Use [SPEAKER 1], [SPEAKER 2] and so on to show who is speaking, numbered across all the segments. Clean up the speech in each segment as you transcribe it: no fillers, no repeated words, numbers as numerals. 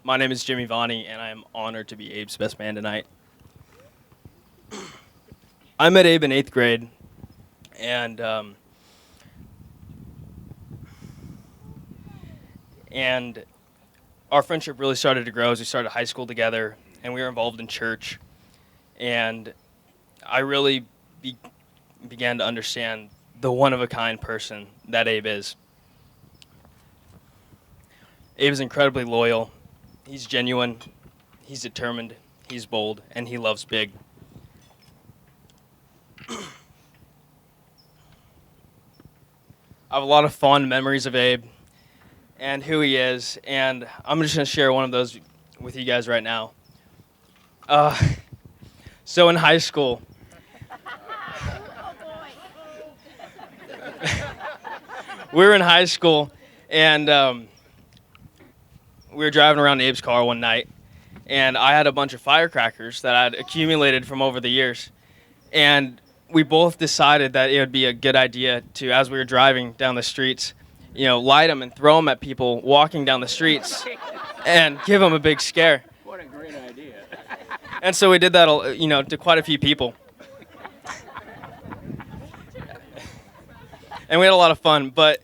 [SPEAKER 1] My name is Jimmy Vani, and I am honored to be Abe's best man tonight. I met Abe in 8th grade, and and our friendship really started to grow as we started high school together, and we were involved in church, and I really began to understand the one-of-a-kind person that Abe is. Abe is incredibly loyal. He's genuine. He's determined. He's bold, and he loves big. I have a lot of fond memories of Abe and who he is, and I'm just going to share one of those with you guys right now. So in high school, we were in high school, and we were driving around Abe's car one night, and I had a bunch of firecrackers that I'd accumulated from over the years, and we both decided that it would be a good idea to, as we were driving down the streets, light them and throw them at people walking down the streets and give them a big scare.
[SPEAKER 2] What a great idea.
[SPEAKER 1] And so we did that, to quite a few people. And we had a lot of fun, but,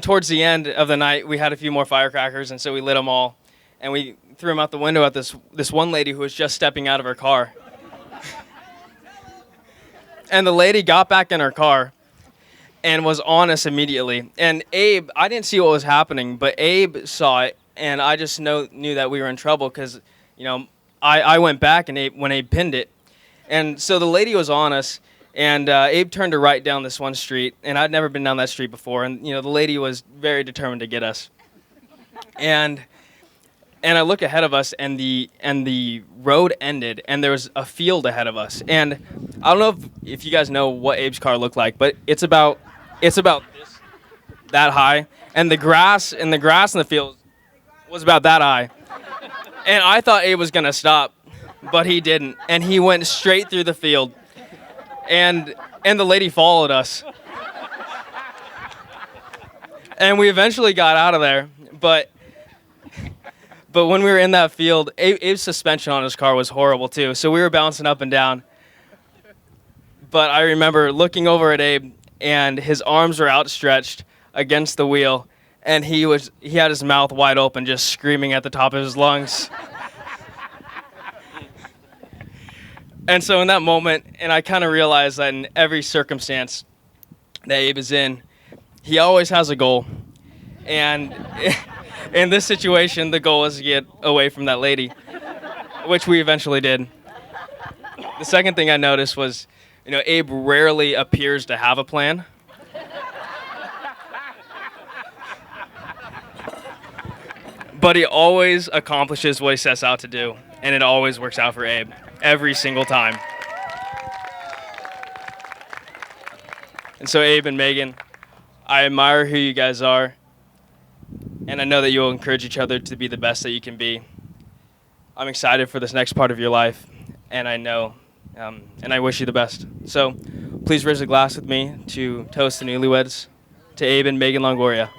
[SPEAKER 1] towards the end of the night, we had a few more firecrackers, and so we lit them all, and we threw them out the window at this one lady who was just stepping out of her car. And the lady got back in her car and was on us immediately. And Abe, I didn't see what was happening, but Abe saw it, and I just knew that we were in trouble because, I went back and when Abe pinned it. And so the lady was on us, and Abe turned to right down this one street, and I'd never been down that street before. And, the lady was very determined to get us. And I look ahead of us, and the road ended, and there was a field ahead of us. And I don't know if you guys know what Abe's car looked like, but it's about that high, and the grass in the field was about that high. And I thought Abe was gonna stop, but he didn't, and he went straight through the field. And the lady followed us, and we eventually got out of there, But when we were in that field, Abe's suspension on his car was horrible too. So we were bouncing up and down. But I remember looking over at Abe, and his arms were outstretched against the wheel, and he had his mouth wide open, just screaming at the top of his lungs. And so in that moment, and I kind of realized that in every circumstance that Abe is in, he always has a goal. And in this situation, the goal is to get away from that lady, which we eventually did. The second thing I noticed was, Abe rarely appears to have a plan. But he always accomplishes what he sets out to do, and it always works out for Abe, every single time. And so Abe and Megan, I admire who you guys are. And I know that you'll encourage each other to be the best that you can be. I'm excited for this next part of your life, and I know, and I wish you the best. So please raise a glass with me to toast the newlyweds, to Abe and Megan Longoria.